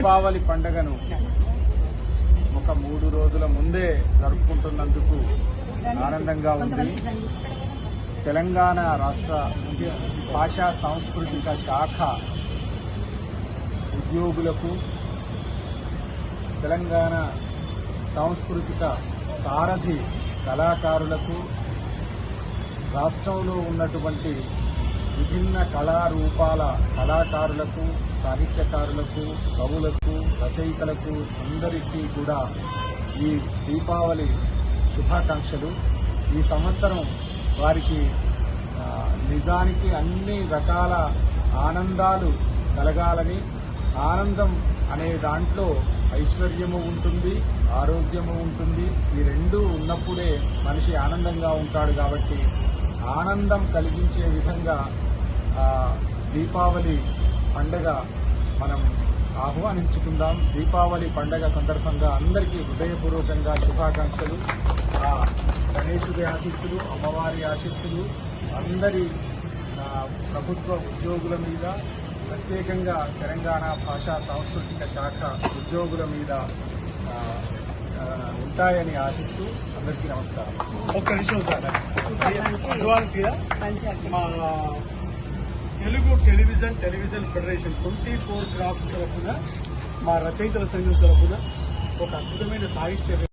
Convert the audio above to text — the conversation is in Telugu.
దీపావళి పండుగను ఒక 3 రోజుల ముందే జరుపుకుంటున్నందుకు ఆనందంగా ఉంది. తెలంగాణ రాష్ట్ర భాషా సాంస్కృతిక శాఖ ఉద్యోగులకు, తెలంగాణ సాంస్కృతిక సారథి కళాకారులకు, రాష్ట్రంలో ఉన్నటువంటి విభిన్న కళారూపాల కళాకారులకు, సాహిత్యకారులకు, కవులకు, రచయితలకు అందరికీ కూడా ఈ దీపావళి శుభాకాంక్షలు. ఈ సంవత్సరం వారికి నిజానికి అన్ని రకాల ఆనందాలు కలగాలని, ఆనందం అనే దాంట్లో ఐశ్వర్యము ఉంటుంది, ఆరోగ్యము ఉంటుంది. ఈ రెండూ ఉన్నప్పుడే మనిషి ఆనందంగా ఉంటాడు. కాబట్టి ఆనందం కలిగించే విధంగా దీపావళి పండగ మనం ఆహ్వానించుకుందాం. దీపావళి పండగ సందర్భంగా అందరికీ హృదయపూర్వకంగా శుభాకాంక్షలు. గణేశుడి ఆశీస్సులు, అమ్మవారి ఆశీస్సులు అందరి ప్రభుత్వ ఉద్యోగుల మీద, ప్రత్యేకంగా తెలంగాణ భాషా సాంస్కృతిక శాఖ ఉద్యోగుల మీద ఉంటాయని ఆశిస్తూ అందరికీ నమస్కారం. ఒక్క నిమిషం సార్, అడ్వాన్స్గా మా తెలుగు టెలివిజన్ ఫెడరేషన్ 24 క్రాఫ్ట్స్ తరఫున, మా రచయితల సంఘం తరఫున ఒక అద్భుతమైన సాహిత్య